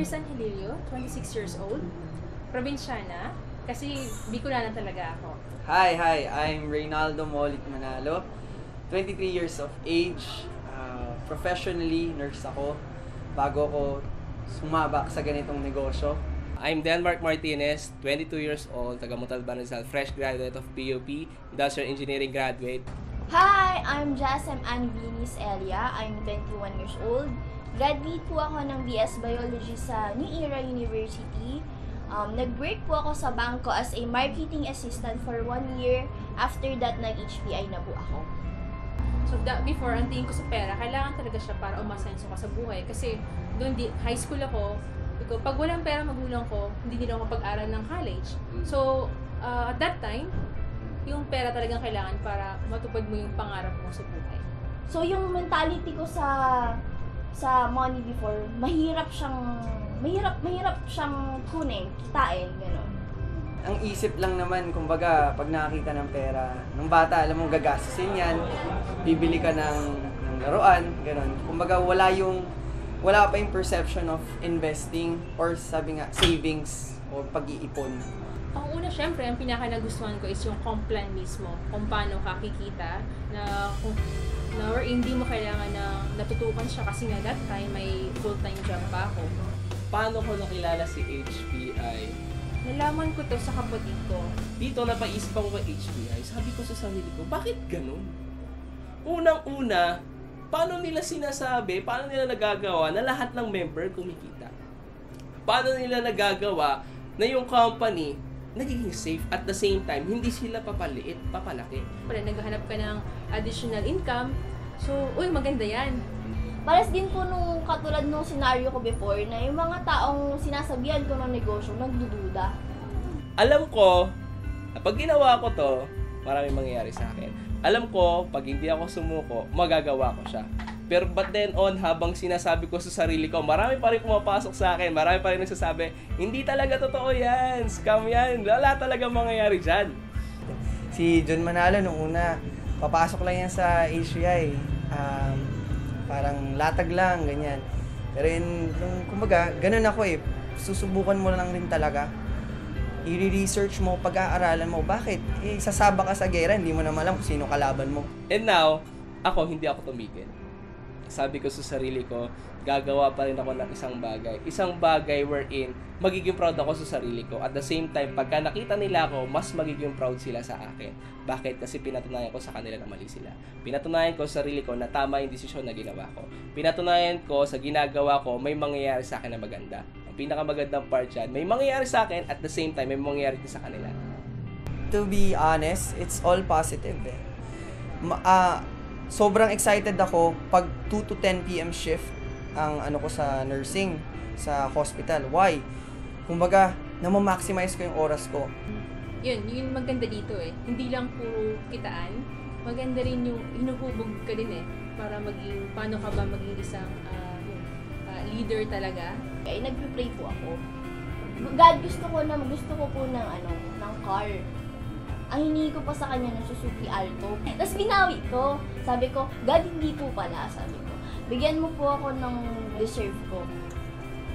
Crisan Hililio, 26 years old. Probinsyana, kasi Bicolana talaga ako. Hi, I'm Reynaldo Molit Manalo, 23 years of age. Professionally, nurse ako bago ko sumabak sa ganitong negosyo. I'm Denmark Martinez, 22 years old, taga Montalban Rizal, fresh graduate of PUP, Industrial Engineering graduate. Hi, I'm Jasem Anvinis Elia. I'm 21 years old. Graduate po ako ng BS Biology sa New Era University. Nag-break po ako sa bangko as a marketing assistant for 1 year. After that, nag-HPI na po ako. So before, ang tingin ko sa pera, kailangan talaga siya para umasenso ka sa buhay. Kasi doon, high school ako, pag walang pera magulang ko, hindi nila ako pag-aral ng college. So, at that time, yung pera talagang kailangan para matupad mo yung pangarap mo sa buhay. So, yung mentality ko sa money before, mahirap siyang kunin, kitain, gano'n. Ang isip lang naman, kumbaga, pag nakakita ng pera, nung bata, alam mo, gagastusin yan, bibili ka ng laruan, gano'n. Kumbaga, wala pa yung perception of investing or sabi nga, savings o pag-iipon. Ang una, syempre, ang pinaka-nagustuhan ko is yung comp plan mismo. Kung paano kakikita na hindi mo kailangan na natutukan siya kasi nga that time may full-time job pa ako. Paano ko nakilala si HPI? Nalaman ko to sa kapatid ko. Dito napaisip ako kay HPI, sabi ko sa sarili ko, bakit ganun? Unang-una, paano nila sinasabi, paano nila nagagawa na lahat ng member kumikita? Paano nila nagagawa na yung company nagiging safe at the same time, hindi sila papaliit, papalaki? Pala naghahanap ka ng additional income, so, uy, maganda yan. Pares din po nung katulad nung scenario ko before na yung mga taong sinasabihan ko ng negosyo, nagdududa. Alam ko, pag ginawa ko to, maraming mangyayari sa akin. Alam ko, pag hindi ako sumuko, magagawa ko siya. Pero but then on, habang sinasabi ko sa sarili ko, marami pa rin pumapasok sa akin, marami pa rin nagsasabi, hindi talaga totoo yan, scam yan, wala talaga mangyayari dyan. Si John Manalo, nung una, papasok lang yan sa HPI. Parang latag lang, ganyan. Pero kumbaga, ganun ako eh. Susubukan mo lang rin talaga. I-research mo, pag-aaralan mo. Bakit? Sasaba ka sa gera, hindi mo naman alam kung sino kalaban mo. And now, hindi ako tumigil. Sabi ko sa sarili ko, gagawa pa rin ako ng isang bagay wherein magiging proud ako sa sarili ko. At the same time, pagka nakita nila ako, mas magiging proud sila sa akin. Bakit? Kasi pinatunayan ko sa kanila na mali sila. Pinatunayan ko sa sarili ko na tama yung desisyon na ginawa ko. Pinatunayan ko sa ginagawa ko, may mangyayari sa akin na maganda. Ang pinakamagandang part dyan, may mangyayari sa akin at the same time, may mangyayari din sa kanila. To be honest, it's all positive eh. Sobrang excited ako pag 2 to 10 p.m. shift ang ko sa nursing sa hospital. Why? Kumbaga, na-maximize ko yung oras ko. Yun maganda dito eh. Hindi lang puro kitaan, maganda rin yung hinuhubog ka din eh para paano ka ba maging isang leader talaga. Ay, nagpe-pray po ako. God, gusto ko po ng car. Ang hiningi ko pa sa kanya ng Suzuki Alto. Tapos binawi ko. Sabi ko, God, hindi po pala. Sabi ko, bigyan mo po ako ng deserve ko.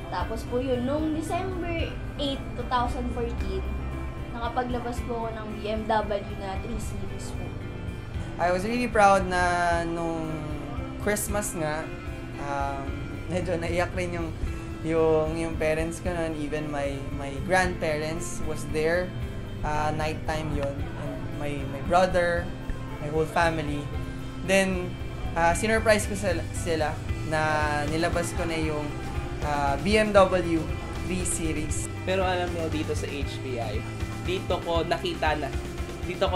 Tapos po yun, nung December 8, 2014, nakapaglabas po ako ng BMW na 3 Series po. I was really proud na nung Christmas nga, medyo naiyak rin yung parents ko noon. Even my grandparents was there. Nighttime yon, and my brother, my whole family. Then sinurprise ko sila na nilabas ko na yung BMW 3 Series. Pero alam mo, dito sa HPI, dito ko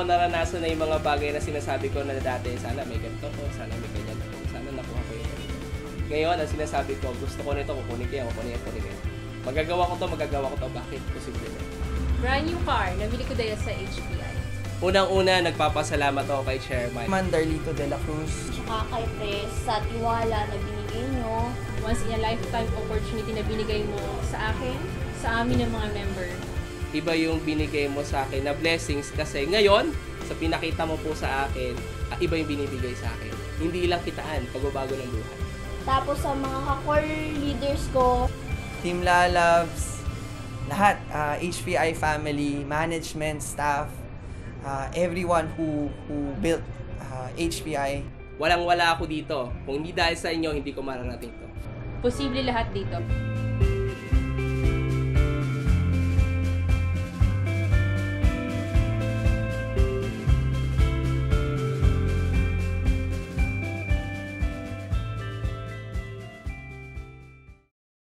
naranasan na yung mga bagay na sinasabi ko na dati, sana may ganito ko, sana may ganyan ko, sana nakuha ko yun. Ngayon, ang sinasabi ko, gusto ko nito, kukunin ko yan. Magagawa ko to, bakit? Posible na. Brand new car, nabili ko dahil sa HPI. Unang-una, nagpapasalamat ako kay Chairman Mandarlito de la Cruz. Tsaka kay Pres, sa tiwala na binigay nyo. Once in a lifetime opportunity na binigay mo sa akin, sa amin ng mga member. Iba yung binigay mo sa akin na blessings kasi ngayon, sa pinakita mo po sa akin, iba yung binibigay sa akin. Hindi lang kitaan, pagbabago ng buhay. Tapos sa mga core leaders ko, Team Lalabs, lahat, HPI family, management, staff, everyone who built HPI. Walang-wala ako dito. Kung hindi dahil sa inyo, hindi ko mararating to. Posible lahat dito.